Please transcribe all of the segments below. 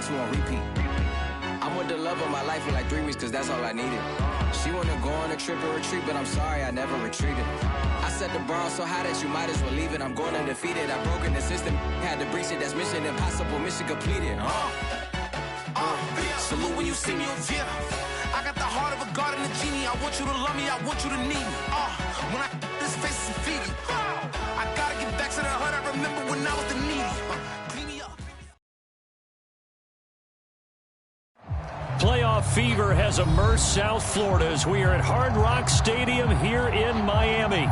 22 on repeat. I'm with the love of my life for like 3 weeks, cause that's all I needed. She wanna go on a trip and retreat, but I'm sorry, I never retreated. I set the bar so high that you might as well leave it. I'm going undefeated, I've broken the system. Had to breach it, that's mission impossible, mission completed. Salute when you see me, yeah. I got the heart of a god and a genie. I want you to love me, I want you to need me. When I this face is Fiji. I gotta get back to the hood I remember when I was the needy. Clean me up. Playoff fever has immersed South Florida as we are at Hard Rock Stadium here in Miami.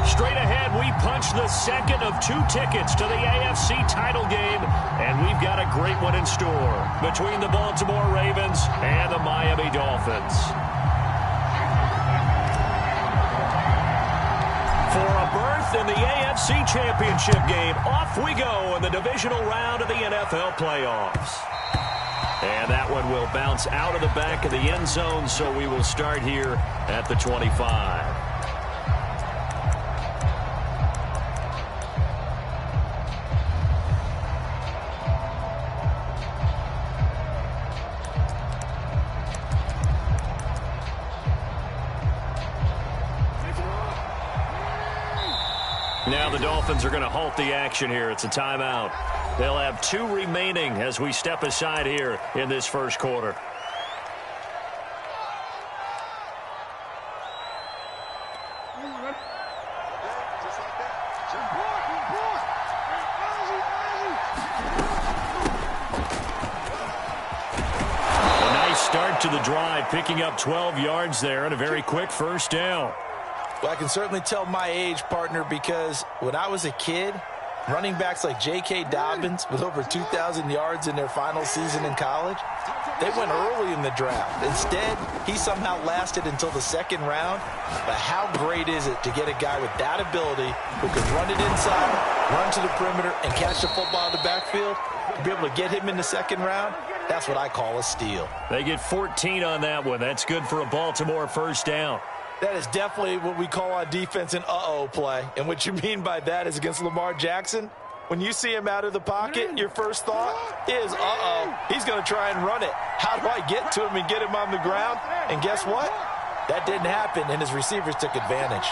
Straight ahead, we punch the second of 2 tickets to the AFC title game, and we've got a great one in store between the Baltimore Ravens and the Miami Dolphins. For a berth in the AFC Championship game, off we go in the divisional round of the NFL playoffs. And that one will bounce out of the back of the end zone, so we will start here at the 25. Now the Dolphins are going to halt the action here. It's a timeout. They'll have 2 remaining as we step aside here in this first quarter. A nice start to the drive, picking up 12 yards there and a very quick first down. Well, I can certainly tell my age, partner, because when I was a kid, running backs like J.K. Dobbins with over 2,000 yards in their final season in college, they went early in the draft. Instead, he somehow lasted until the 2nd round. But how great is it to get a guy with that ability who can run it inside, run to the perimeter, and catch the football in the backfield? To be able to get him in the 2nd round, that's what I call a steal. They get 14 on that one. That's good for a Baltimore first down. That is definitely what we call on defense an uh-oh play. And what you mean by that is against Lamar Jackson, when you see him out of the pocket, your first thought is, uh-oh, he's going to try and run it. How do I get to him and get him on the ground? And guess what? That didn't happen, and his receivers took advantage.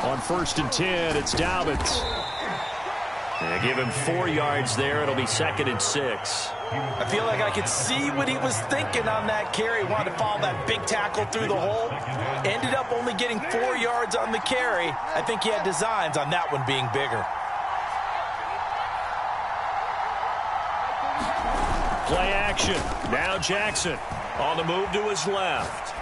On 1st and 10, it's Dobbins. They give him 4 yards there. It'll be 2nd and 6. I feel like I could see what he was thinking on that carry. Wanted to follow that big tackle through the hole. Ended up only getting 4 yards on the carry. I think he had designs on that one being bigger. Play action. Now Jackson on the move to his left.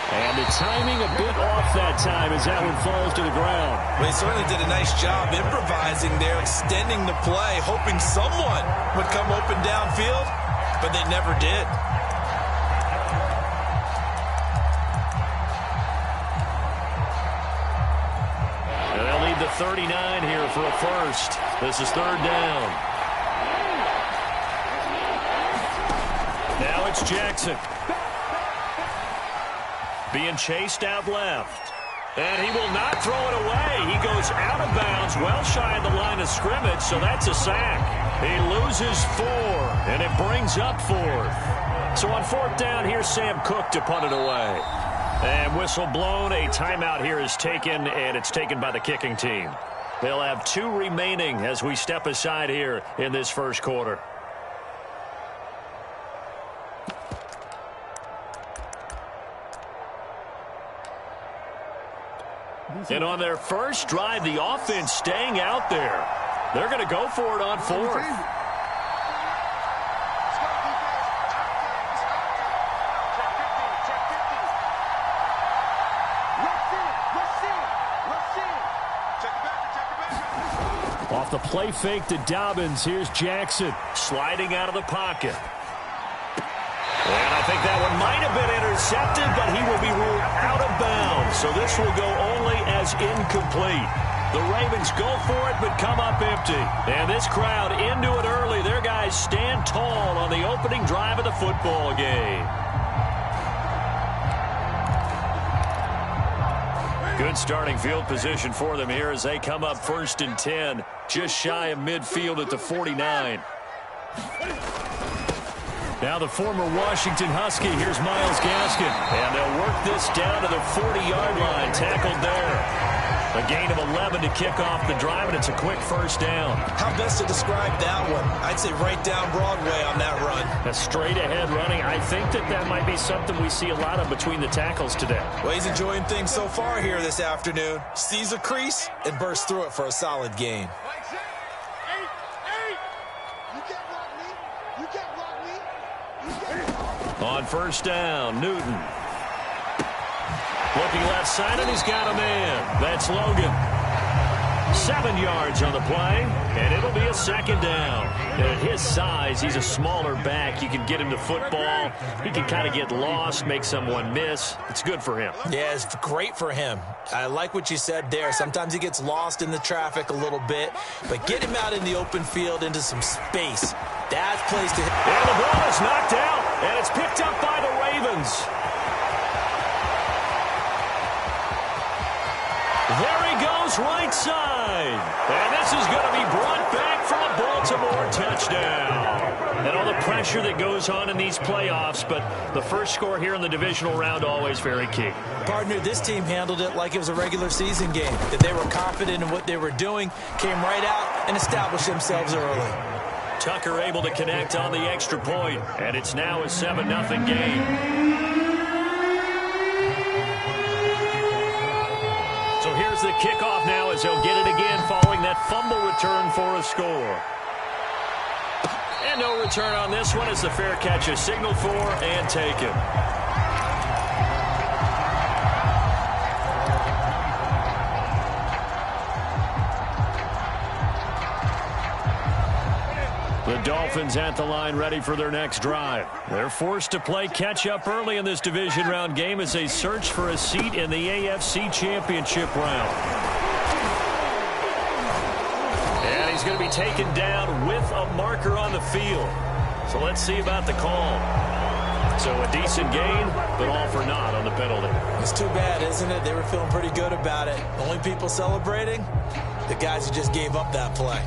And the timing a bit off that time as that one falls to the ground. Well, he certainly did a nice job improvising there, extending the play, hoping someone would come open downfield, but they never did. And they'll need the 39 here for a first. This is 3rd down. Now it's Jackson. Being chased out left. And he will not throw it away. He goes out of bounds, well shy of the line of scrimmage, so that's a sack. He loses 4, and it brings up 4th. So on 4th down, here's Sam Cook to punt it away. And whistle blown, a timeout here is taken, and it's taken by the kicking team. They'll have 2 remaining as we step aside here in this first quarter. And on their first drive, the offense staying out there. They're going to go for it on 4th. Off the play fake to Dobbins, here's Jackson sliding out of the pocket. And I think that one might have been intercepted, but he will be ruled out of bounds. So this will go only as incomplete. The Ravens go for it, but come up empty. And this crowd into it early. Their guys stand tall on the opening drive of the football game. Good starting field position for them here as they come up 1st and 10 just shy of midfield at the 49. Now the former Washington Husky, here's Myles Gaskin. And they'll work this down to the 40-yard line, tackled there. A gain of 11 to kick off the drive, and it's a quick first down. How best to describe that one? I'd say right down Broadway on that run. A straight-ahead running. I think that might be something we see a lot of between the tackles today. Well, he's enjoying things so far here this afternoon. Sees a crease and bursts through it for a solid gain. On first down, Newton. Looking left side, and he's got a man. That's Logan. 7 yards on the play, and it'll be a second down. And at his size, he's a smaller back. You can get him to football. He can kind of get lost, make someone miss. It's good for him. Yeah, it's great for him. I like what you said there. Sometimes he gets lost in the traffic a little bit, but get him out in the open field into some space. That's place to hit. And the ball is knocked out, and it's picked up by the Ravens. There he goes, right side. And this is going to be brought back for a Baltimore touchdown. And all the pressure that goes on in these playoffs, but the first score here in the divisional round always very key. Partner, this team handled it like it was a regular season game. That they were confident in what they were doing, came right out and established themselves early. Tucker able to connect on the extra point, and it's now a 7-0 game. So here's the kickoff now as they'll get it again following that fumble return for a score. And no return on this one as the fair catch is signaled for and taken. The Dolphins at the line ready for their next drive. They're forced to play catch-up early in this division round game as they search for a seat in the AFC Championship round. And he's going to be taken down with a marker on the field. So let's see about the call. So a decent gain, but all for naught on the penalty. It's too bad, isn't it? They were feeling pretty good about it. Only people celebrating? The guys who just gave up that play.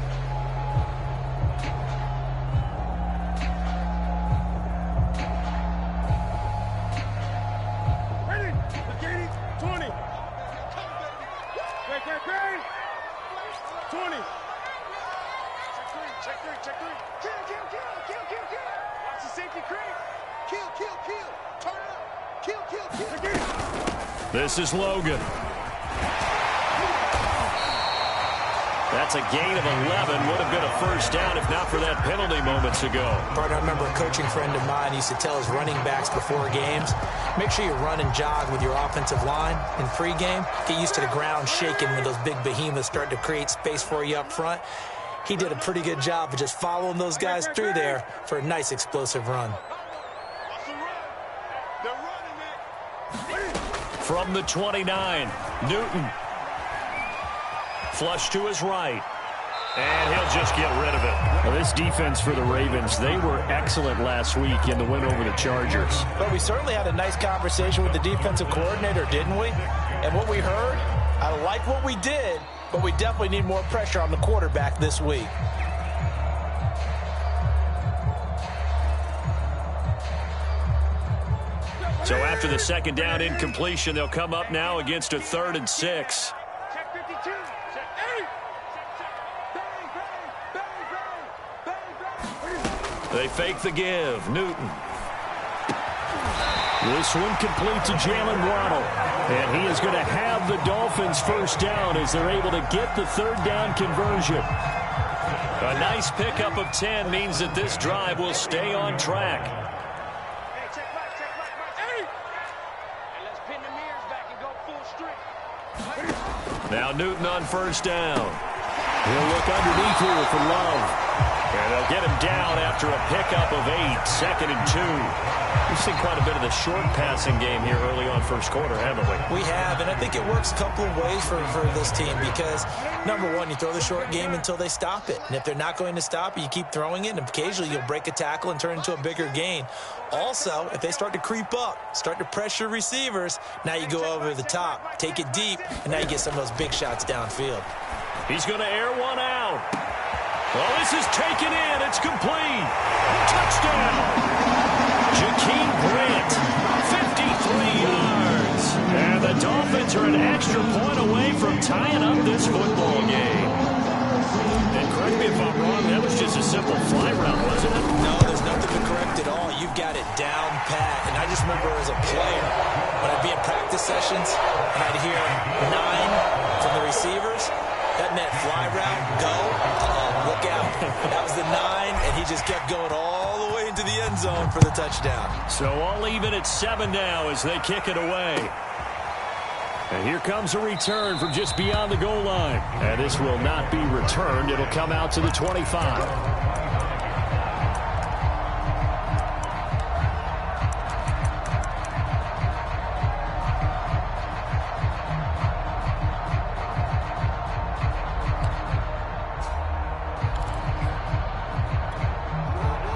This is Logan. That's a gain of 11. Would have been a first down if not for that penalty moments ago. Partner, I remember a coaching friend of mine used to tell his running backs before games, make sure you run and jog with your offensive line in pregame. Get used to the ground shaking when those big behemoths start to create space for you up front. He did a pretty good job of just following those guys through there for a nice explosive run. From the 29, Newton. Flush to his right. And he'll just get rid of it. Well, this defense for the Ravens, they were excellent last week in the win over the Chargers. But we certainly had a nice conversation with the defensive coordinator, didn't we? And what we heard, I like what we did, but we definitely need more pressure on the quarterback this week. So after the second down incompletion, they'll come up now against a 3rd and 6. They fake the give. Newton. This one complete to Jaylen Waddle. And he is going to have the Dolphins first down as they're able to get the 3rd down conversion. A nice pickup of 10 means that this drive will stay on track. Now Newton on first down. He'll look underneath here for Love. And they'll get him down after a pickup of 8, 2nd and 2. We've seen quite a bit of the short passing game here early on first quarter, haven't we? We have, and I think it works a couple of ways for this team because, number one, you throw the short game until they stop it. And if they're not going to stop it, you keep throwing it, and occasionally you'll break a tackle and turn it into a bigger gain. Also, if they start to creep up, start to pressure receivers, now you go over the top, take it deep, and now you get some of those big shots downfield. He's going to air one out. Well, this is taken in. It's complete. Touchdown. Jakeem Grant, 53 yards. And the Dolphins are an extra point away from tying up this football game. And correct me if I'm wrong, that was just a simple fly route, wasn't it? No, there's nothing to correct at all. You've got it down pat. And I just remember as a player, when I'd be in practice sessions, and I'd hear 9 from the receivers, that meant fly route, go, look out. That was the 9, and he just kept going all the way into the end zone for the touchdown. So all even at 7 now as they kick it away. And here comes a return from just beyond the goal line. And this will not be returned. It'll come out to the 25.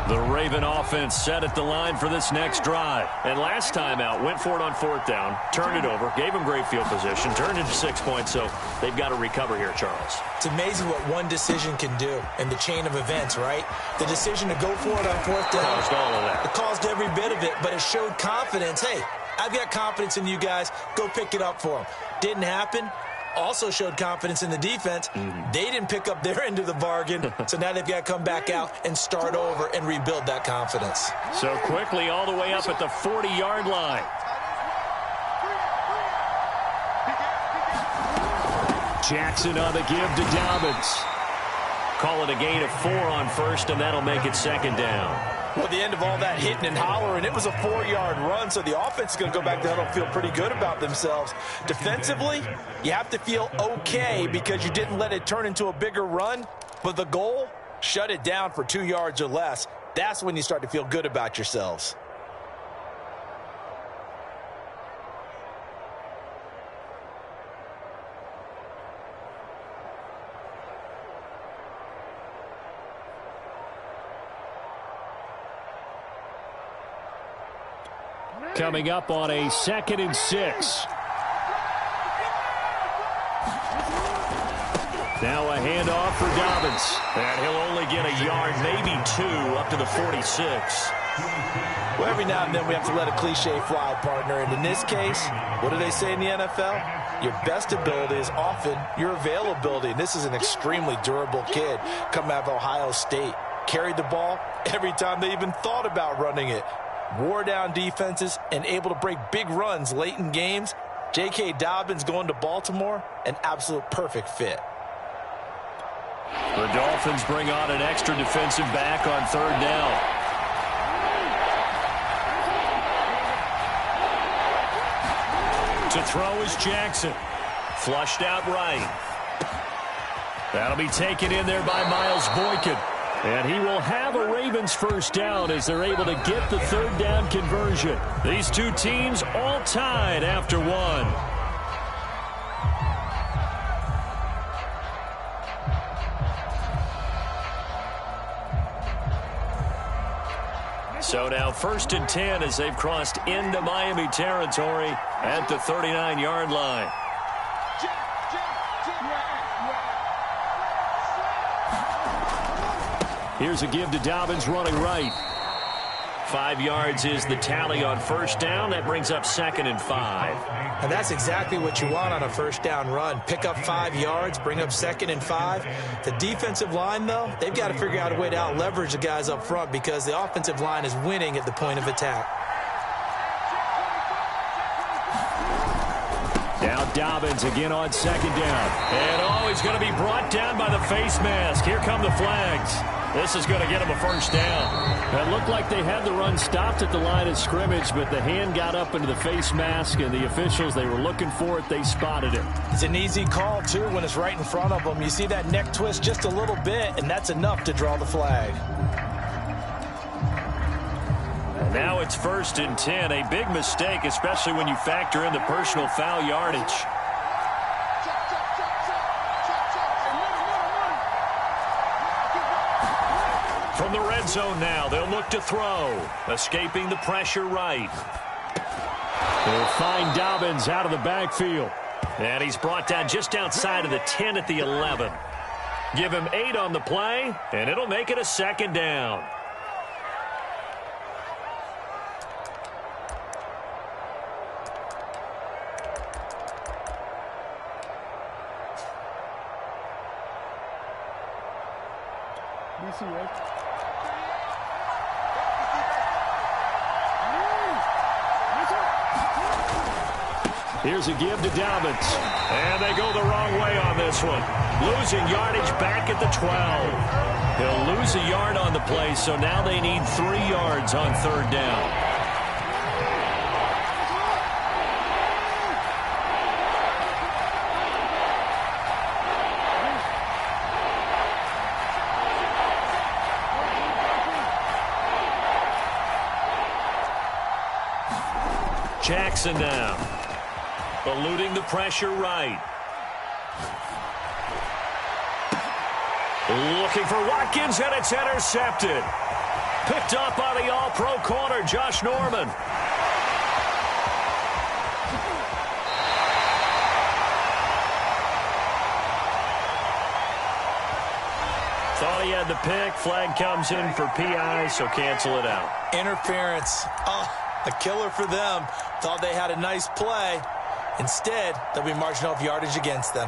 The Raven offense set at the line for this next drive. And last time out, went for it on 4th down, turned it over, gave them great field position, turned into 6 points, so they've got to recover here, Charles. It's amazing what one decision can do in the chain of events, right? The decision to go for it on 4th down. Caused all of that. It caused every bit of it, but it showed confidence. Hey, I've got confidence in you guys. Go pick it up for them. Didn't happen. Also showed confidence in the defense. They didn't pick up their end of the bargain, so now they've got to come back out and start over and rebuild that confidence. So quickly all the way up at the 40-yard line. Jackson on the give to Dobbins. Call it a gain of 4 on 1st, and that'll make it 2nd down. Well, the end of all that hitting and hollering, it was a 4-yard run, so the offense is going to go back to the huddle, feel pretty good about themselves. Defensively, you have to feel okay because you didn't let it turn into a bigger run, but the goal, shut it down for 2 yards or less. That's when you start to feel good about yourselves. Coming up on a 2nd and 6. Now a handoff for Dobbins. And he'll only get a yard, maybe 2, up to the 46. Well, every now and then we have to let a cliche fly, partner. And in this case, what do they say in the NFL? Your best ability is often your availability. And this is an extremely durable kid coming out of Ohio State. Carried the ball every time they even thought about running it. Wore down defenses and able to break big runs late in games. J.K. Dobbins going to Baltimore, an absolute perfect fit. The Dolphins bring on an extra defensive back on 3rd down. To throw is Jackson. Flushed out right. That'll be taken in there by Miles Boykin. And he will have a Ravens 1st down as they're able to get the 3rd down conversion. These two teams all tied after 1. So now 1st and 10 as they've crossed into Miami territory at the 39-yard line. Here's a give to Dobbins running right. 5 yards is the tally on 1st down. That brings up 2nd and 5. And that's exactly what you want on a 1st down run. Pick up 5 yards, bring up 2nd and 5. The defensive line, though, they've got to figure out a way to out-leverage the guys up front because the offensive line is winning at the point of attack. Now Dobbins again on 2nd down. And he's going to be brought down by the face mask. Here come the flags. This is going to get him a 1st down. It looked like they had the run stopped at the line of scrimmage, but the hand got up into the face mask, and the officials, they were looking for it. They spotted it. It's an easy call, too, when it's right in front of them. You see that neck twist just a little bit, and that's enough to draw the flag. And now it's 1st and 10. A big mistake, especially when you factor in the personal foul yardage. From the red zone now, they'll look to throw. Escaping the pressure right. They'll find Dobbins out of the backfield. And he's brought down just outside of the 10 at the 11. Give him 8 on the play, and it'll make it a second down. Here's a give to Dobbins. And they go the wrong way on this one. Losing yardage back at the 12. He'll lose a yard on the play, so now they need 3 yards on third down. Jackson now. Eluding the pressure right. Looking for Watkins, and it's intercepted. Picked up by the all-pro corner, Josh Norman. Thought he had the pick. Flag comes in for PI, so cancel it out. Interference. Oh, a killer for them. Thought they had a nice play. Instead, they'll be marching off yardage against them.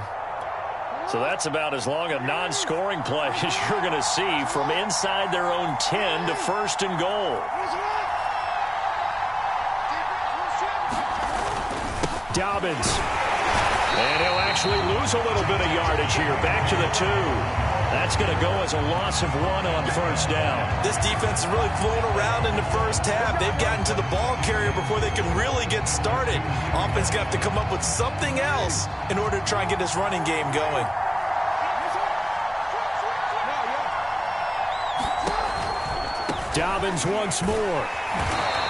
So that's about as long a non-scoring play as you're going to see from inside their own 10 to first and goal. Dobbins. And he'll actually lose a little bit of yardage here. Back to the 2. That's going to go as a loss of 1 on first down. This defense is really flown around in the first half. They've gotten to the ball carrier before they can really get started. Offense going to have to come up with something else in order to try and get this running game going. Dobbins once more.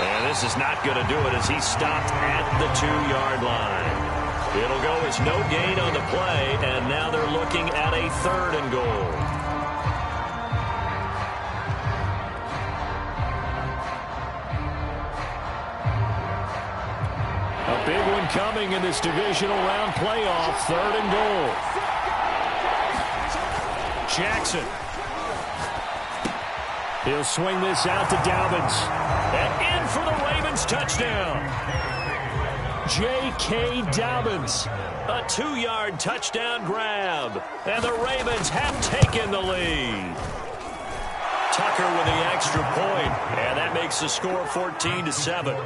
And this is not going to do it as he's stopped at the 2-yard line. It'll go as no gain on the play, and now they're looking at a third and goal. A big one coming in this divisional round playoff, third and goal. Jackson. He'll swing this out to Dobbins. And in for the Ravens touchdown. J.K. Dobbins, a 2-yard touchdown grab, and the Ravens have taken the lead. Tucker with the extra point, and that makes the score 14-7.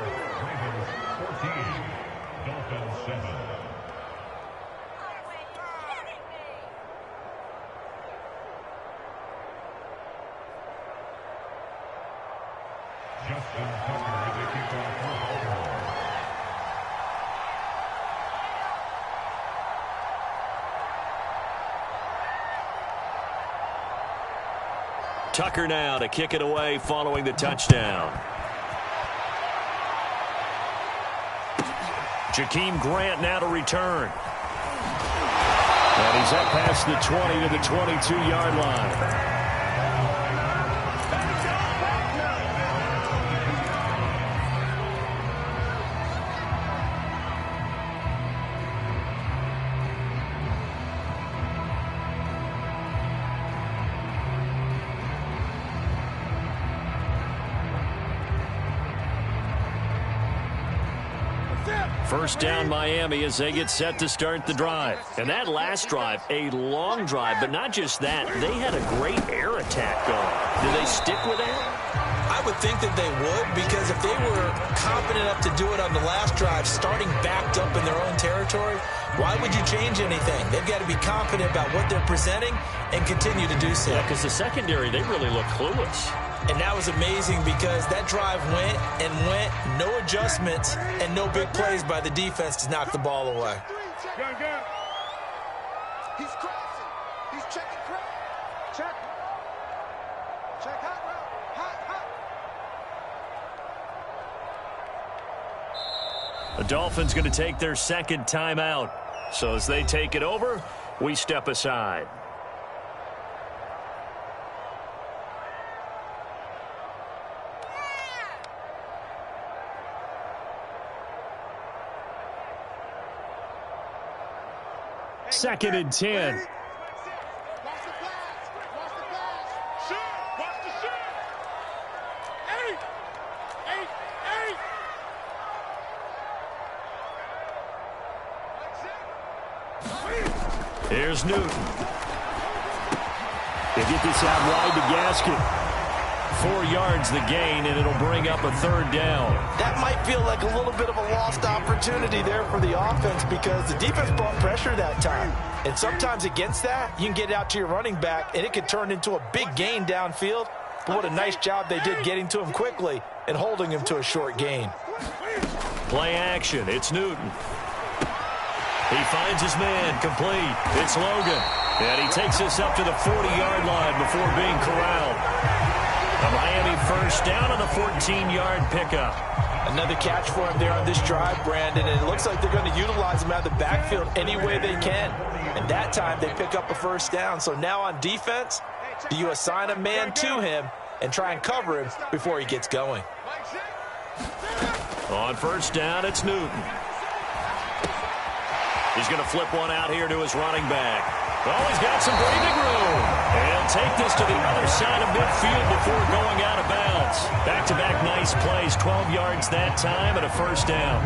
Tucker now to kick it away following the touchdown. Jakeem Grant now to return. And he's up past the 20 to the 22-yard line. First down Miami as they get set to start the drive. And that last drive, a long drive, but not just that. They had a great air attack going. Do they stick with that? I would think that they would, because if they were confident enough to do it on the last drive, starting backed up in their own territory, why would you change anything? They've got to be confident about what they're presenting and continue to do so. Yeah, because the secondary, they really look clueless. And that was amazing because that drive went and went, no adjustments, and no big plays by the defense to knock the ball away. He's crossing. He's checking cross. Check. Check hot route. Hot. The Dolphins going to take their second timeout. So as they take it over, we step aside. 2nd and 10. Watch the pass. Watch the pass. Shoot. Watch the shoot. 8. Here's Newton. They get this out wide to Gaskin. 4 yards the gain, and it'll bring up a 3rd down. That might feel like a little bit of a lost opportunity there for the offense because the defense brought pressure that time. And sometimes against that, you can get out to your running back, and it could turn into a big gain downfield. But what a nice job they did getting to him quickly and holding him to a short gain. Play action. It's Newton. He finds his man complete. It's Logan. And he takes this up to the 40-yard line before being corralled. A Miami 1st down on the 14-yard pickup. Another catch for him there on this drive, Brandon, and it looks like they're going to utilize him out of the backfield any way they can. And that time they pick up a 1st down. So now on defense, do you assign a man to him and try and cover him before he gets going? On 1st down, it's Newton. He's going to flip one out here to his running back. Oh, he's got some breathing room. And he'll take this to the other side of midfield before going out of bounds. Back-to-back nice plays, 12 yards that time and a 1st down.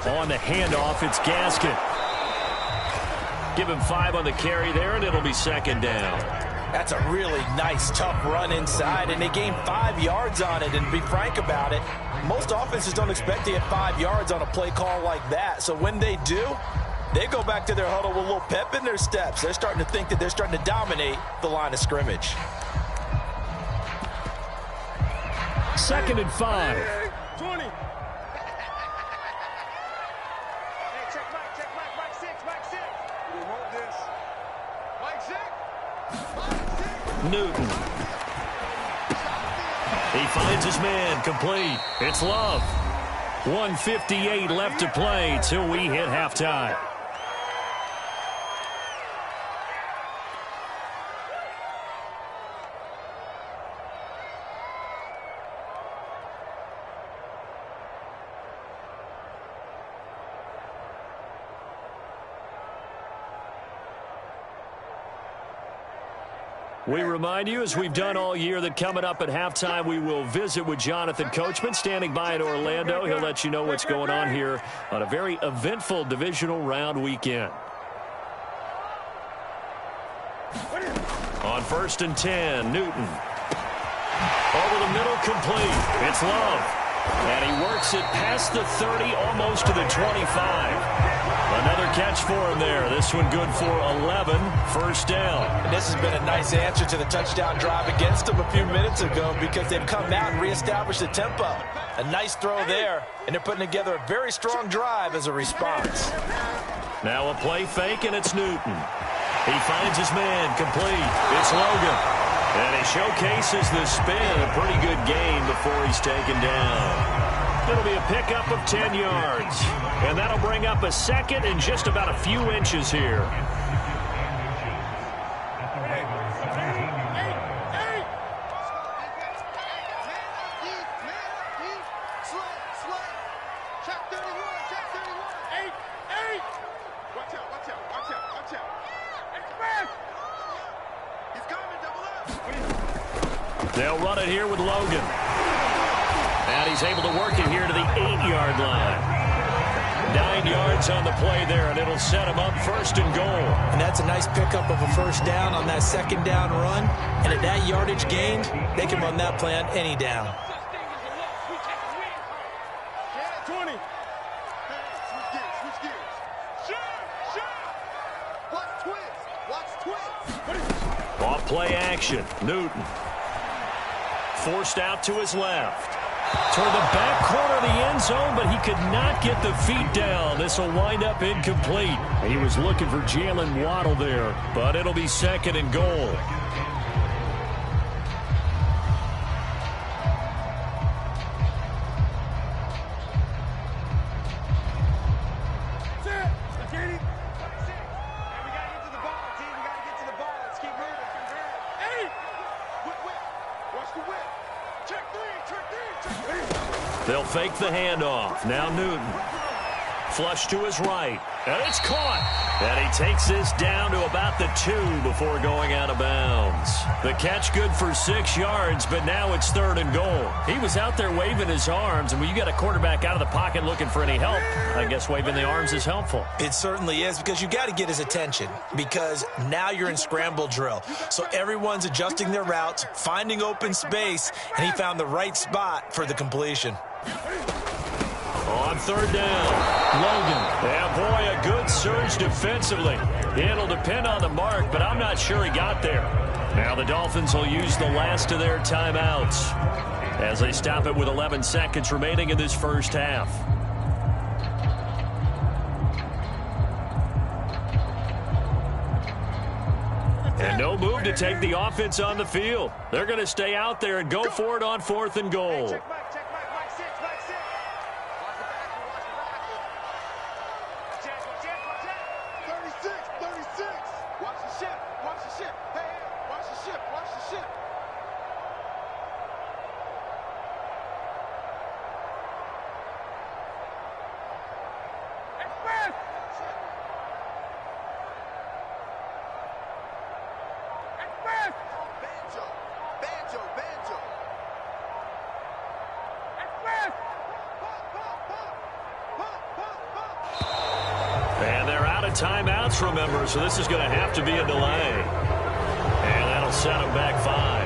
On the handoff, it's Gaskin. Give him 5 on the carry there, and it'll be 2nd down. That's a really nice, tough run inside, and they gained 5 yards on it. And to be frank about it, most offenses don't expect to get 5 yards on a play call like that. So when they do, they go back to their huddle with a little pep in their steps. They're starting to think that they're starting to dominate the line of scrimmage. 2nd and 5. 20. Newton. He finds his man complete. It's Love. 1:58 left to play till we hit halftime. We remind you, as we've done all year, that coming up at halftime, we will visit with Jonathan Coachman, standing by in Orlando. He'll let you know what's going on here on a very eventful divisional round weekend. On 1st and 10, Newton. Over the middle, complete. It's Love. And he works it past the 30, almost to the 25. Another catch for him there. This one good for 11, 1st down. And this has been a nice answer to the touchdown drive against them a few minutes ago because they've come out and reestablished the tempo. A nice throw there, and they're putting together a very strong drive as a response. Now a play fake, and it's Newton. He finds his man complete. It's Logan. And he showcases the spin. A pretty good game before he's taken down. It'll be a pickup of 10 yards. And that'll bring up a 2nd and just about a few inches here. They'll run it here with Logan. And he's able to work it here to the 8-yard line. 9 yards on the play there, and it'll set him up 1st and goal. And that's a nice pickup of a 1st down on that 2nd down run. And at that yardage gained, they can run that play on any down. 20. Switch gears. Watch twist. Off play action. Newton. Forced out to his left. Toward the back corner of the end zone, but he could not get the feet down. This will wind up incomplete. He was looking for Jalen Waddle there, but it'll be 2nd and goal. They'll fake the handoff. Now Newton. Flush to his right. And it's caught. And he takes this down to about the 2 before going out of bounds. The catch good for 6 yards, but now it's 3rd and goal. He was out there waving his arms, and when you got a quarterback out of the pocket looking for any help, I guess waving the arms is helpful. It certainly is, because you got to get his attention, because now you're in scramble drill. So everyone's adjusting their routes, finding open space, and he found the right spot for the completion. On 3rd down, Logan. Yeah, boy, a good surge defensively. It'll depend on the mark, but I'm not sure he got there. Now the Dolphins will use the last of their timeouts as they stop it with 11 seconds remaining in this first half. And no move to take the offense on the field. They're going to stay out there and go for it on 4th and goal. And they're out of timeouts, remember, so this is going to have to be a delay. And that'll set them back 5.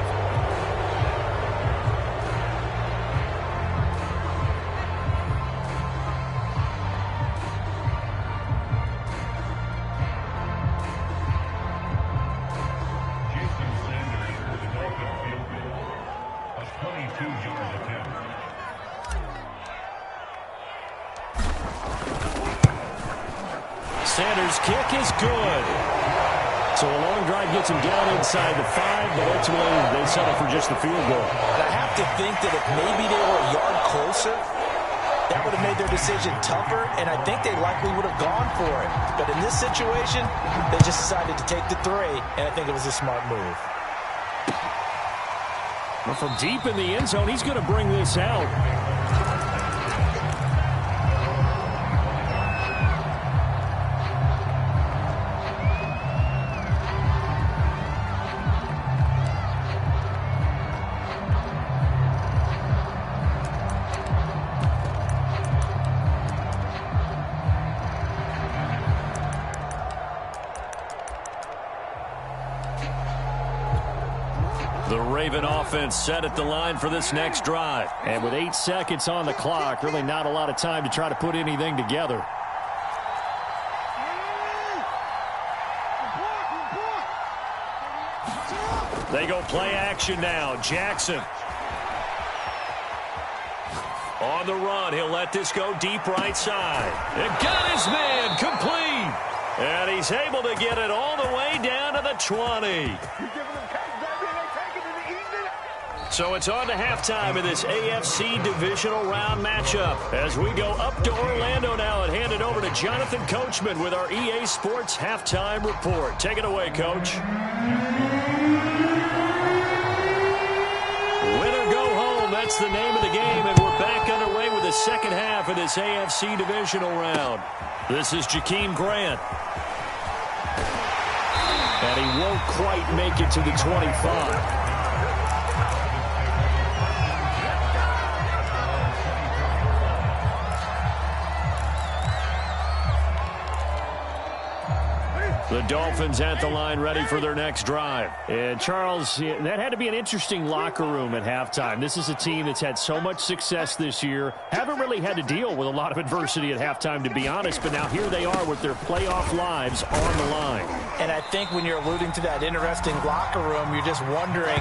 Sanders' kick is good. So a long drive gets him down inside the 5, but ultimately they settle for just the field goal. And I have to think that if maybe they were a yard closer, that would have made their decision tougher, and I think they likely would have gone for it. But in this situation, they just decided to take the 3, and I think it was a smart move. Well, from deep in the end zone, he's going to bring this out. The Raven offense set at the line for this next drive. And with 8 seconds on the clock, really not a lot of time to try to put anything together. They go play action now. Jackson. On the run, he'll let this go deep right side. And got his man complete. And he's able to get it all the way down to the 20. So it's on to halftime in this AFC divisional round matchup as we go up to Orlando now and hand it over to Jonathan Coachman with our EA Sports halftime report. Take it away, Coach. Win or go home, that's the name of the game, and we're back underway with the second half of this AFC divisional round. This is Jakeem Grant. And he won't quite make it to the 25. The Dolphins at the line ready for their next drive. And Charles, that had to be an interesting locker room at halftime. This is a team that's had so much success this year. Haven't really had to deal with a lot of adversity at halftime, to be honest. But now here they are with their playoff lives on the line. And I think when you're alluding to that interesting locker room, you're just wondering,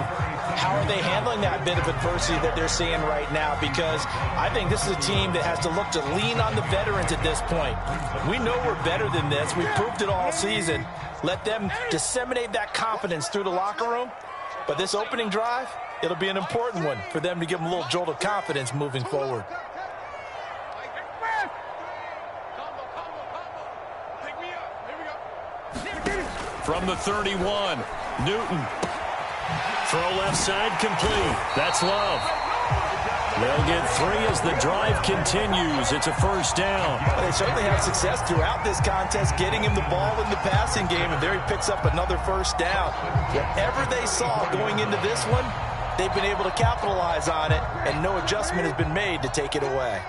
how are they handling that bit of adversity that they're seeing right now? Because I think this is a team that has to look to lean on the veterans at this point. We know we're better than this. We've proved it all season. Let them disseminate that confidence through the locker room. But this opening drive, it'll be an important one for them to give them a little jolt of confidence moving forward. From the 31, Newton. Throw left side complete. That's Love. They'll get 3 as the drive continues. It's a first down. Well, they certainly have success throughout this contest getting him the ball in the passing game, and there he picks up another first down. Whatever they saw going into this one, they've been able to capitalize on it, and no adjustment has been made to take it away.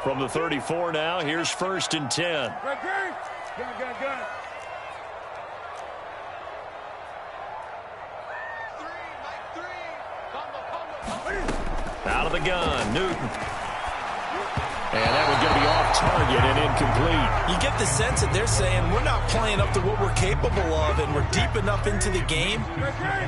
From the 34 now, here's 1st and 10. Good. Out of the gun, Newton. And that one's going to be off target and incomplete. You get the sense that they're saying we're not playing up to what we're capable of, and we're deep enough into the game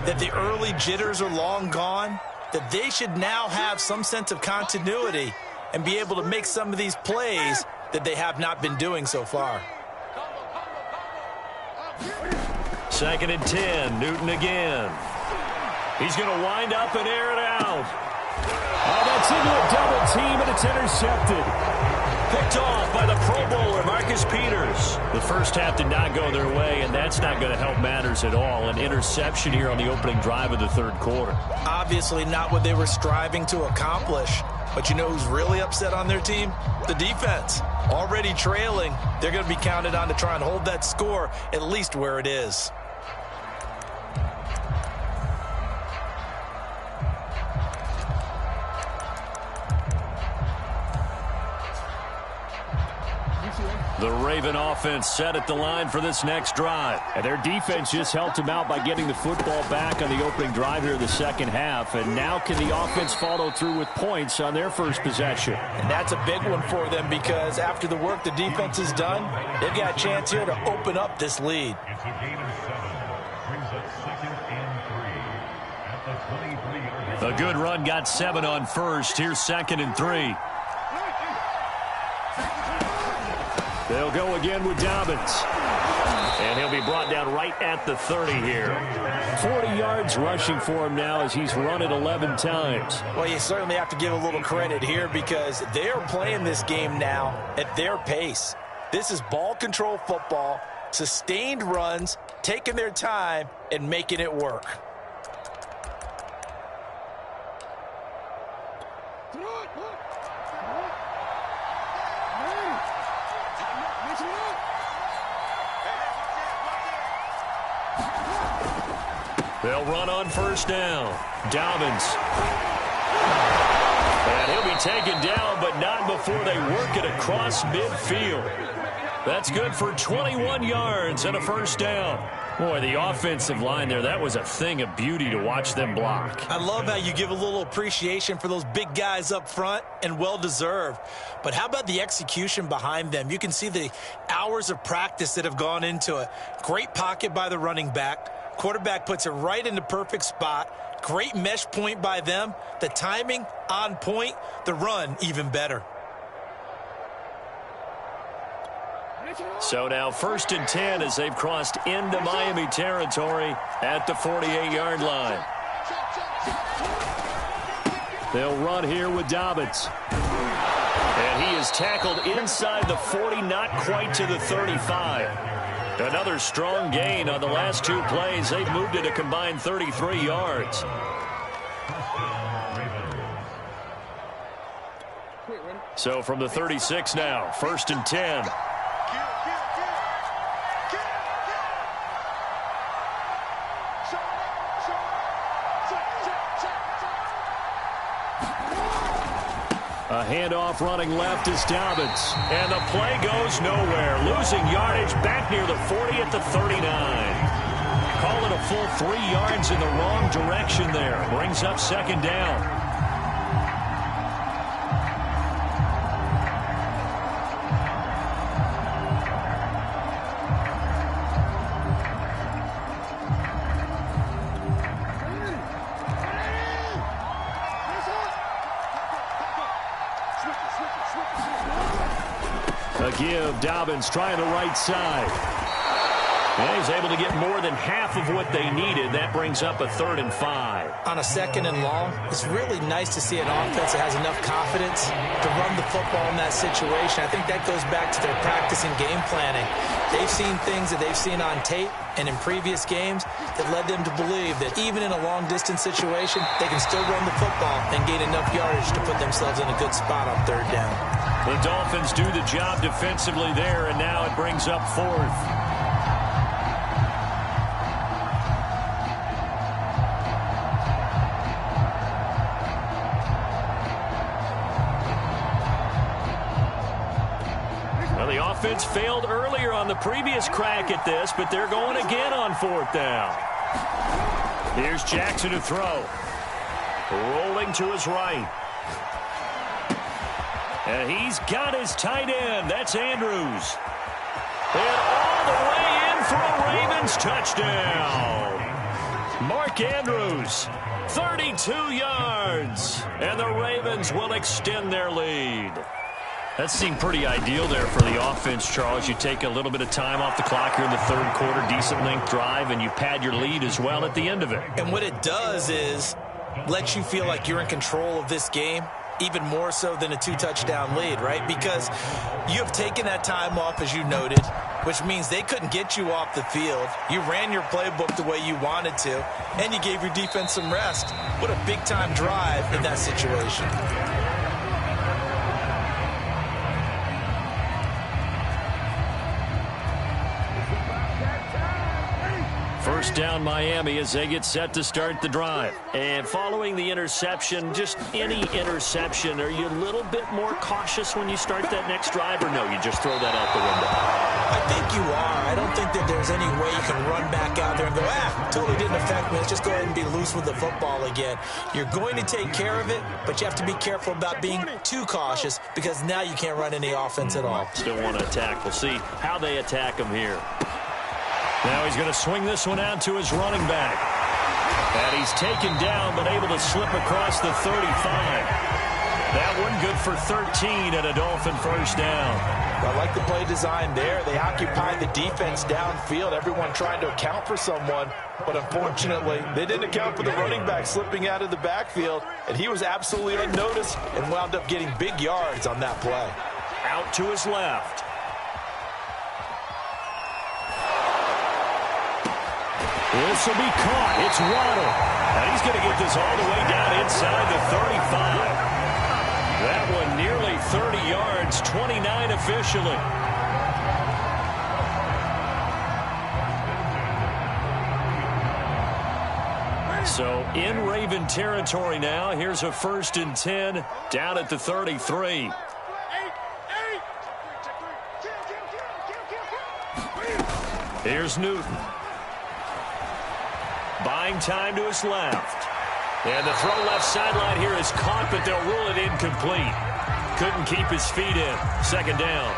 that the early jitters are long gone, that they should now have some sense of continuity and be able to make some of these plays that they have not been doing so far. 2nd and 10, Newton again. He's going to wind up and air it out. Oh, that's into a double team, and it's intercepted. Picked off by the Pro Bowler, Marcus Peters. The first half did not go their way, and that's not going to help matters at all. An interception here on the opening drive of the 3rd quarter. Obviously not what they were striving to accomplish. But you know who's really upset on their team? The defense. Already trailing, they're going to be counted on to try and hold that score at least where it is. The Raven offense set at the line for this next drive. And their defense just helped them out by getting the football back on the opening drive here in the 2nd half. And now can the offense follow through with points on their first possession? And that's a big one for them because after the work the defense has done, they've got a chance here to open up this lead. It's a gain of 7. Brings up 2nd and 3 at the 23-yard line. A good run got 7 on first. Here's 2nd and 3. They'll go again with Dobbins. And he'll be brought down right at the 30 here. 40 yards rushing for him now as he's run it 11 times. Well, you certainly have to give a little credit here because they're playing this game now at their pace. This is ball control football, sustained runs, taking their time, and making it work. They'll run on first down. Dobbins. And he'll be taken down, but not before they work it across midfield. That's good for 21 yards and a first down. Boy, the offensive line there, that was a thing of beauty to watch them block. I love how you give a little appreciation for those big guys up front, and well-deserved. But how about the execution behind them? You can see the hours of practice that have gone into it. Great pocket by the running back. Quarterback puts it right in the perfect spot. Great mesh point by them. The timing on point. The run even better. So now 1st and 10 as they've crossed into Miami territory at the 48-yard line. They'll run here with Dobbins. And he is tackled inside the 40, not quite to the 35. Another strong gain on the last 2 plays. They've moved it a combined 33 yards. So from the 36 now, 1st and 10. A handoff running left is Dobbins. And the play goes nowhere. Losing yardage back near the 40 at the 39. Call it a full 3 yards in the wrong direction there. Brings up 2nd down. A give. Dobbins trying the right side. And he's able to get more than half of what they needed. That brings up a 3rd and 5. On a 2nd and long, it's really nice to see an offense that has enough confidence to run the football in that situation. I think that goes back to their practice and game planning. They've seen things that they've seen on tape and in previous games that led them to believe that even in a long-distance situation, they can still run the football and gain enough yardage to put themselves in a good spot on 3rd down. The Dolphins do the job defensively there, and now it brings up 4th. Offense failed earlier on the previous crack at this, but they're going again on 4th down. Here's Jackson to throw. Rolling to his right. And he's got his tight end. That's Andrews. And all the way in for a Ravens touchdown. Mark Andrews, 32 yards. And the Ravens will extend their lead. That seemed pretty ideal there for the offense, Charles. You take a little bit of time off the clock here in the 3rd quarter, decent length drive, and you pad your lead as well at the end of it. And what it does is let you feel like you're in control of this game, even more so than a 2-touchdown lead, right? Because you have taken that time off, as you noted, which means they couldn't get you off the field. You ran your playbook the way you wanted to, and you gave your defense some rest. What a big-time drive in that situation. First down Miami as they get set to start the drive. And following the interception, just any interception, are you a little bit more cautious when you start that next drive, or no, you just throw that out the window? I think you are. I don't think that there's any way you can run back out there and go, totally didn't affect me. Let's just go ahead and be loose with the football again. You're going to take care of it, but you have to be careful about being too cautious because now you can't run any offense at all. Still want to attack. We'll see how they attack him here. Now he's going to swing this one out to his running back. And he's taken down but able to slip across the 35. That one good for 13 and a Dolphin first down. I like the play design there. They occupied the defense downfield, everyone trying to account for someone. But unfortunately, they didn't account for the running back slipping out of the backfield. And he was absolutely unnoticed and wound up getting big yards on that play. Out to his left. This will be caught. It's Waddle. And he's going to get this all the way down inside the 35. That one nearly 30 yards, 29 officially. So in Raven territory now. Here's a 1st and 10 down at the 33. Here's Newton. Buying time to his left. And the throw left sideline here is caught, but they'll rule it incomplete. Couldn't keep his feet in. 2nd down.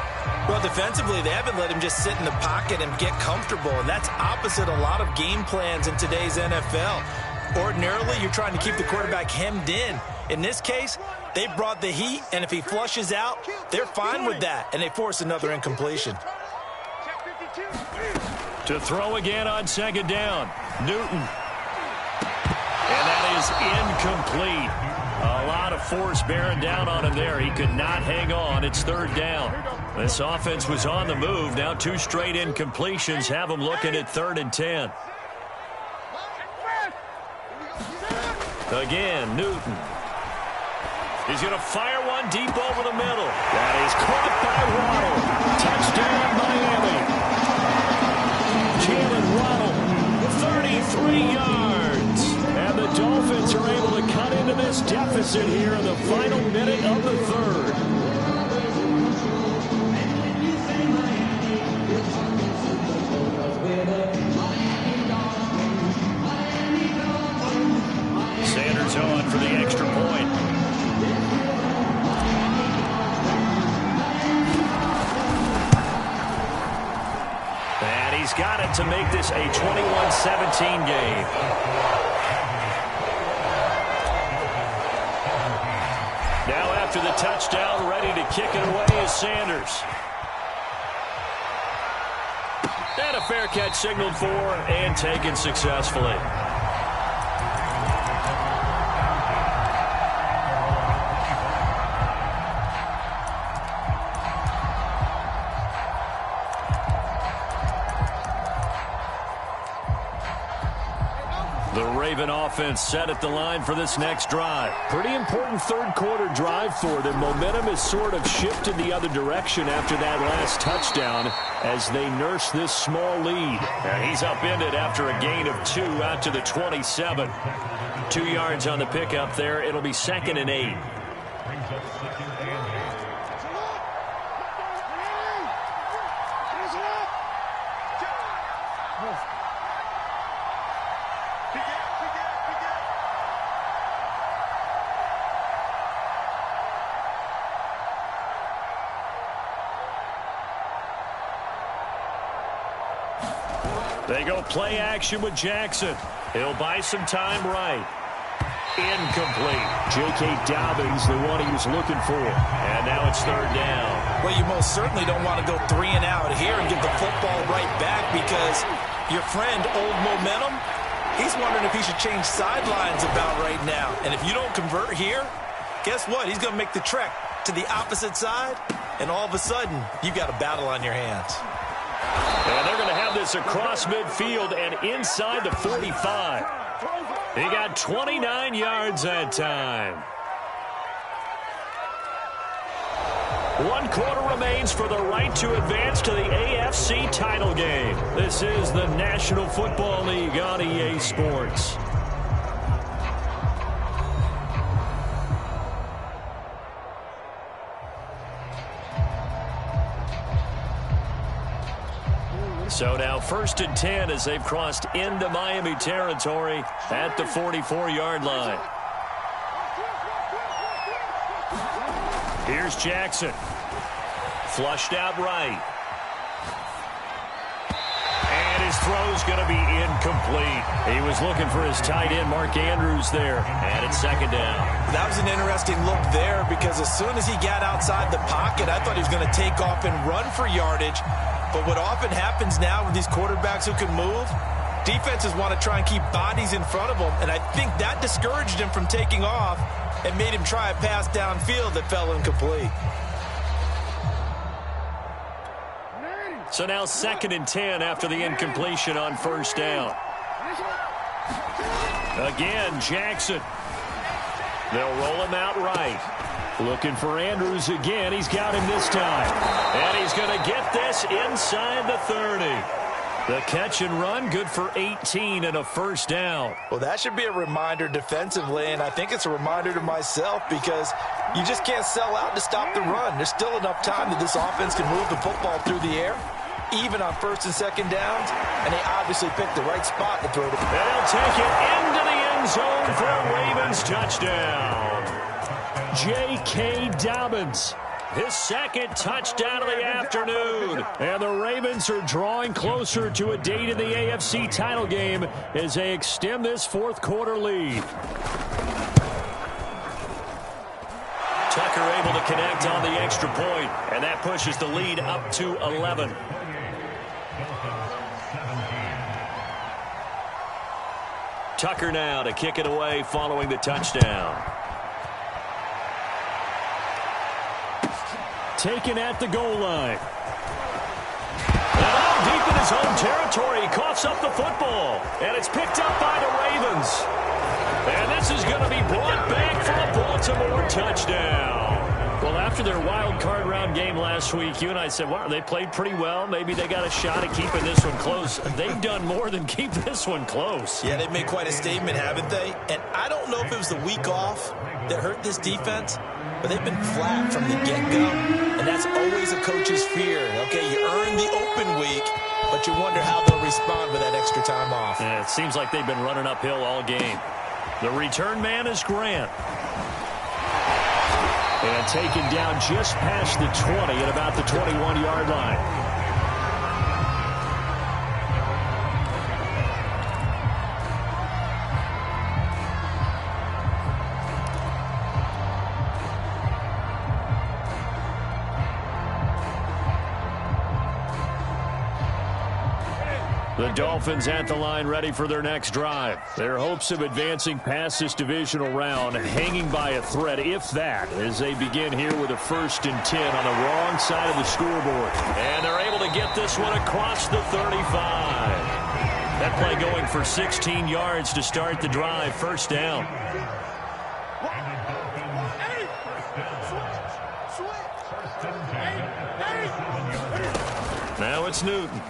Well, defensively, they haven't let him just sit in the pocket and get comfortable, and that's opposite a lot of game plans in today's NFL. Ordinarily, you're trying to keep the quarterback hemmed in. In this case, they brought the heat, and if he flushes out, they're fine with that, and they force another incompletion. To throw again on 2nd down. Newton. And that is incomplete. A lot of force bearing down on him there. He could not hang on. It's 3rd down. This offense was on the move. Now 2 straight incompletions have them looking at 3rd and 10. Again, Newton. He's going to fire one deep over the middle. That is caught by Waddle. Touchdown, Miami. Jaylen Waddle, 33 yards. And the Dolphins are able to cut into this deficit here in the final minute of the 3rd. Sanders on for the extra point. And he's got it to make this a 21-17 game. Now after the touchdown, ready to kick it away is Sanders. And a fair catch signaled for and taken successfully. The Raven offense set at the line for this next drive. Pretty important third quarter drive for them. Momentum has sort of shifted the other direction after that last touchdown as they nurse this small lead. And he's upended after a gain of 2 out to the 27. 2 yards on the pickup there. It'll be 2nd and 8. Brings up 2nd and 8. They go play action with Jackson. He'll buy some time right. Incomplete. J.K. Dobbins, the one he was looking for. And now it's 3rd down. Well, you most certainly don't want to go 3 and out here and get the football right back because your friend, Old Momentum, he's wondering if he should change sidelines about right now. And if you don't convert here, guess what? He's going to make the trek to the opposite side, and all of a sudden, you got a battle on your hands. And they're going to have this across midfield and inside the 45. He got 29 yards that time. 1 quarter remains for the right to advance to the AFC title game. This is the National Football League on EA Sports. So now 1st and 10 as they've crossed into Miami territory at the 44-yard line. Here's Jackson. Flushed out right. And his throw's going to be incomplete. He was looking for his tight end, Mark Andrews, there. And it's 2nd down. That was an interesting look there because as soon as he got outside the pocket, I thought he was going to take off and run for yardage. But what often happens now with these quarterbacks who can move, defenses want to try and keep bodies in front of them. And I think that discouraged him from taking off and made him try a pass downfield that fell incomplete. So now 2nd and 10 after the incompletion on 1st down. Again, Jackson. They'll roll him out right. Looking for Andrews again. He's got him this time. And he's going to get this inside the 30. The catch and run, good for 18 and a 1st down. Well, that should be a reminder defensively, and I think it's a reminder to myself because you just can't sell out to stop the run. There's still enough time that this offense can move the football through the air, even on 1st and 2nd downs, and they obviously picked the right spot to throw the ball. And he'll take it into the end zone for a Ravens touchdown. J.K. Dobbins. His 2nd touchdown of the afternoon. And the Ravens are drawing closer to a date in the AFC title game as they extend this 4th quarter lead. Tucker able to connect on the extra point, and that pushes the lead up to 11. Tucker now to kick it away following the touchdown. Taken at the goal line. And deep in his home territory, he coughs up the football. And it's picked up by the Ravens. And this is going to be brought back for a Baltimore touchdown. Well, after their wild card round game last week, you and I said, wow, they played pretty well. Maybe they got a shot at keeping this one close. They've done more than keep this one close. Yeah, they've made quite a statement, haven't they? And I don't know if it was the week off that hurt this defense, but they've been flat from the get-go, and that's always a coach's fear. Okay, you earn the open week, but you wonder how they'll respond with that extra time off. Yeah, it seems like they've been running uphill all game. The return man is Grant. And taken down just past the 20 at about the 21-yard line. The Dolphins at the line ready for their next drive. Their hopes of advancing past this divisional round hanging by a thread, if that, as they begin here with a 1st and 10 on the wrong side of the scoreboard. And they're able to get this one across the 35. That play going for 16 yards to start the drive. 1st down. Now it's Newton.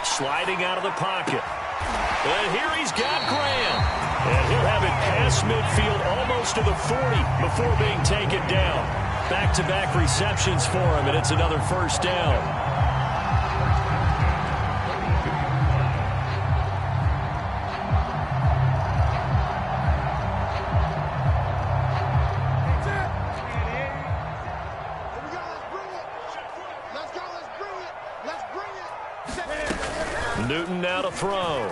Sliding out of the pocket. And here he's got Grant. And he'll have it past midfield almost to the 40 before being taken down. Back-to-back receptions for him, and it's another 1st down. Newton now to throw.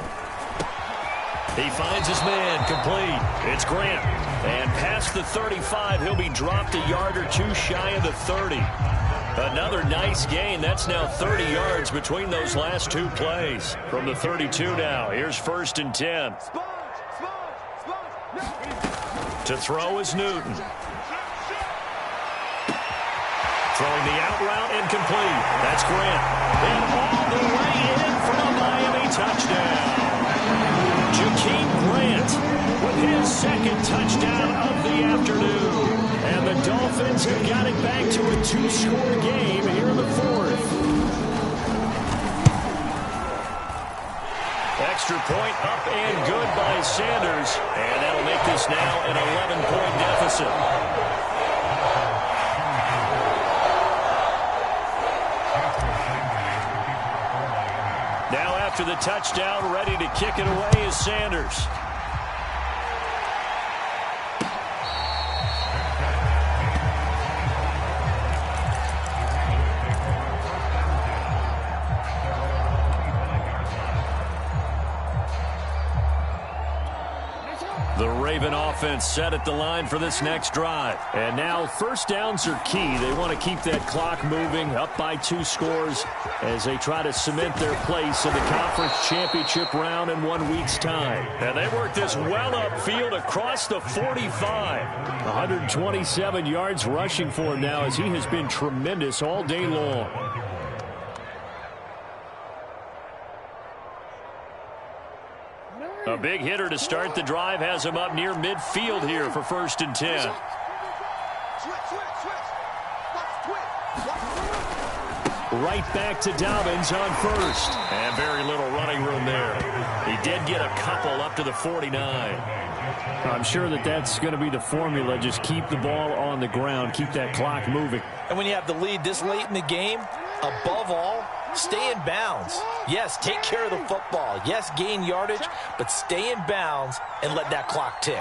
He finds his man, complete. It's Grant. And past the 35, he'll be dropped a yard or two shy of the 30. Another nice gain. That's now 30 yards between those last 2 plays. From the 32 now, here's 1st and 10. To throw is Newton. Throwing the out route incomplete. That's Grant. And all the way in for a Miami touchdown. Jakeem Grant with his 2nd touchdown of the afternoon. And the Dolphins have got it back to a 2-score game here in the 4th. Extra point up and good by Sanders. And that'll make this now an 11-point deficit. Now after the touchdown, ready to kick it away is Sanders. The Raven offense set at the line for this next drive. And now 1st downs are key. They want to keep that clock moving, up by 2 scores as they try to cement their place in the conference championship round in 1 week's time. And they work this well upfield across the 45. 127 yards rushing for him now as he has been tremendous all day long. A big hitter to start the drive has him up near midfield here for 1st and 10. Right back to Dobbins on 1st. And very little running room there. He did get a couple up to the 49. I'm sure that's going to be the formula. Just keep the ball on the ground. Keep that clock moving. And when you have the lead this late in the game, above all, stay in bounds. Yes, take care of the football. Yes, gain yardage, but stay in bounds and let that clock tick.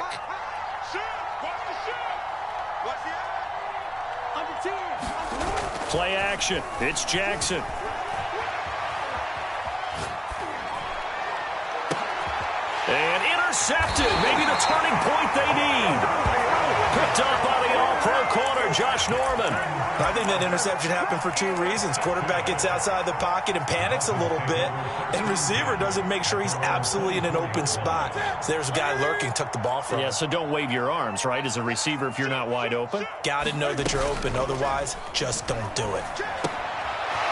Play action. It's Jackson. And intercepted. Maybe the turning point they need. Picked up by the all-pro corner, Josh Norman. I think that interception happened for 2 reasons. Quarterback gets outside the pocket and panics a little bit, and receiver doesn't make sure he's absolutely in an open spot. So there's a guy lurking, took the ball from him. Yeah, so don't wave your arms, right, as a receiver if you're not wide open. Got to know that you're open. Otherwise, just don't do it.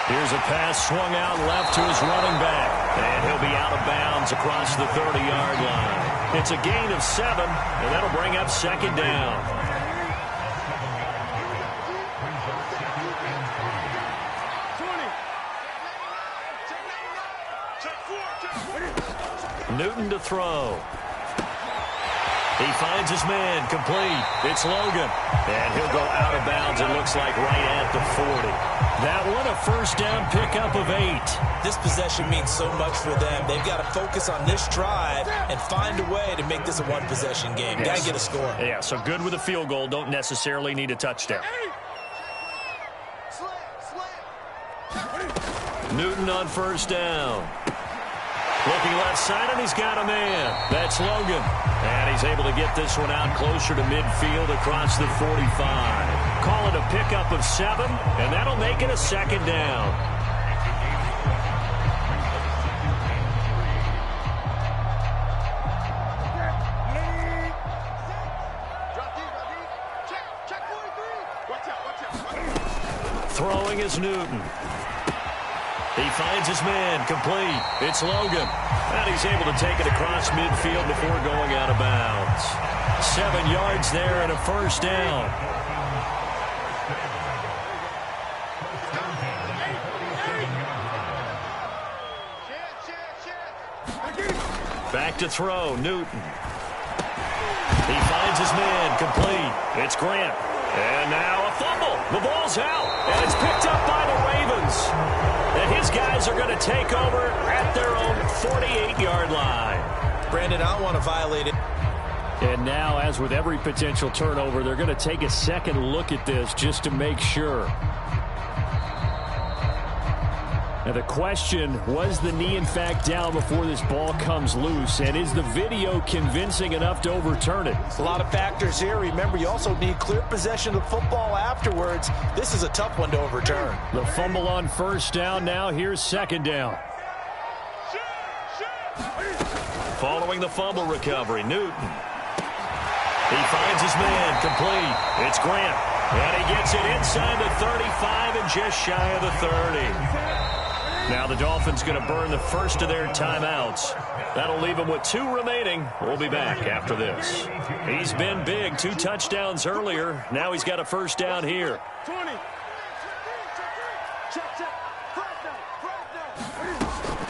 Here's a pass swung out left to his running back. And he'll be out of bounds across the 30-yard line. It's a gain of 7, and that'll bring up 2nd down. Newton to throw. He finds his man, complete. It's Logan. And he'll go out of bounds, it looks like, right at the 40. That one a 1st down pickup of 8. This possession means so much for them. They've got to focus on this drive and find a way to make this a 1-possession game. Yes. Got to get a score. Yeah, so good with a field goal. Don't necessarily need a touchdown. Newton on 1st down. Looking left side, and he's got a man. That's Logan. And he's able to get this one out closer to midfield across the 45. Call it a pickup of 7, and that'll make it a 2nd down. throwing is Newton. He finds his man, complete. It's Logan. And he's able to take it across midfield before going out of bounds. 7 yards there and a first down. Back to throw, Newton. He finds his man, complete. It's Grant. And now a fumble. The ball's out, and it's picked up by the Ravens. And his guys are going to take over at their own 48-yard line. Brandon, I don't want to violate it. And now, as with every potential turnover, they're going to take a second look at this just to make sure. Now the question, was the knee in fact down before this ball comes loose? And is the video convincing enough to overturn it? A lot of factors here. Remember, you also need clear possession of the football afterwards. This is a tough one to overturn. The fumble on first down. Now here's second down. Following the fumble recovery, Newton. He finds his man, complete. It's Grant. And he gets it inside the 35 and just shy of the 30. Now the Dolphins going to burn the first of their timeouts. That'll leave them with 2 remaining. We'll be back after this. He's been big, 2 touchdowns earlier. Now he's got a first down here. 20.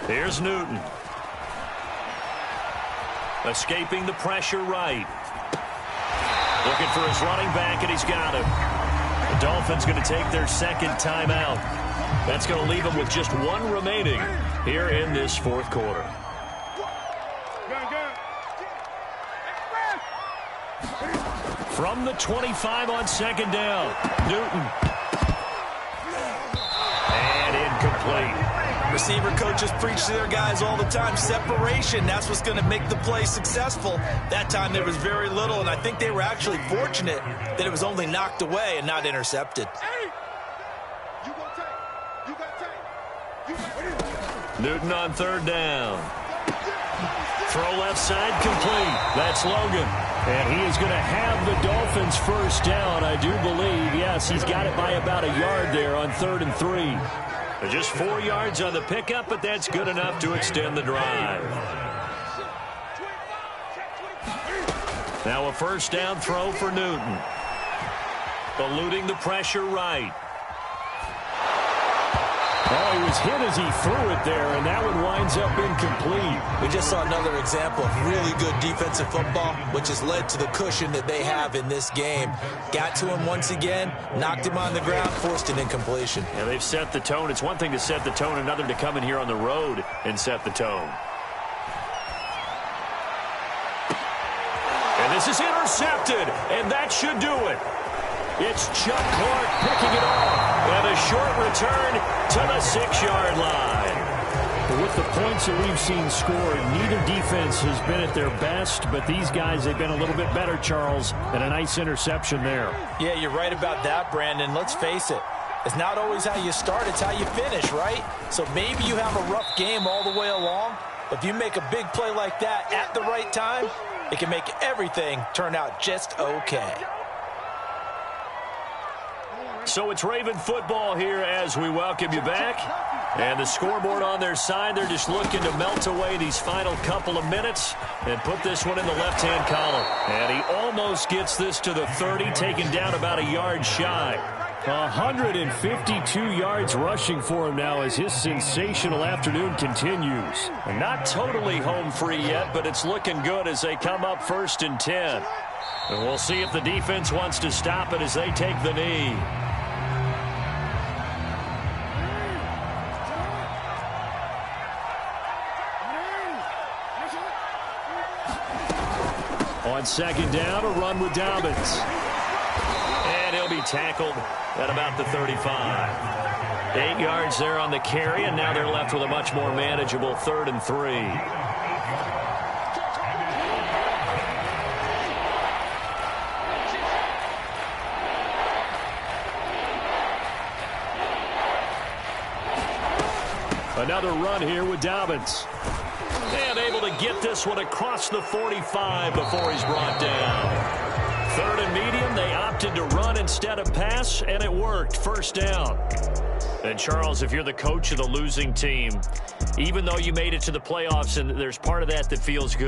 Here's Newton. Escaping the pressure right. Looking for his running back, and he's got him. The Dolphins going to take their second timeout. That's going to leave them with just 1 remaining here in this fourth quarter. From the 25 on second down, Newton. And incomplete. Receiver coaches preach to their guys all the time. Separation, that's what's going to make the play successful. That time there was very little, and I think they were actually fortunate that it was only knocked away and not intercepted. Newton on third down. Throw left side, complete. That's Logan. And he is going to have the Dolphins first down, I do believe. Yes, he's got it by about a yard there on 3rd and 3. Just 4 yards on the pickup, but that's good enough to extend the drive. Now a first down throw for Newton. Eluding the pressure right. Oh, he was hit as he threw it there, and that one winds up incomplete. We just saw another example of really good defensive football, which has led to the cushion that they have in this game. Got to him once again, knocked him on the ground, forced an incompletion. Yeah, they've set the tone. It's one thing to set the tone, another to come in here on the road and set the tone. And this is intercepted, and that should do it. It's Chuck Clark picking it off. And a short return to the 6-yard line. With the points that we've seen scored, neither defense has been at their best, but these guys, they've been a little bit better, Charles, and a nice interception there. Yeah, you're right about that, Brandon. Let's face it. It's not always how you start, it's how you finish, right? So maybe you have a rough game all the way along, but if you make a big play like that at the right time, it can make everything turn out just okay. So it's Raven football here as we welcome you back. And the scoreboard on their side, they're just looking to melt away these final couple of minutes and put this one in the left-hand column. And he almost gets this to the 30, taken down about a yard shy. 152 yards rushing for him now as his sensational afternoon continues. And not totally home free yet, but it's looking good as they come up 1st and 10. And we'll see if the defense wants to stop it as they take the knee. On second down, a run with Dobbins. And he'll be tackled at about the 35. 8 yards there on the carry, and now they're left with a much more manageable 3rd and 3. Another run here with Dobbins. And able to get this one across the 45 before he's brought down. Third and medium, they opted to run instead of pass, and it worked. First down. And, Charles, if you're the coach of the losing team, even though you made it to the playoffs, and there's part of that that feels good,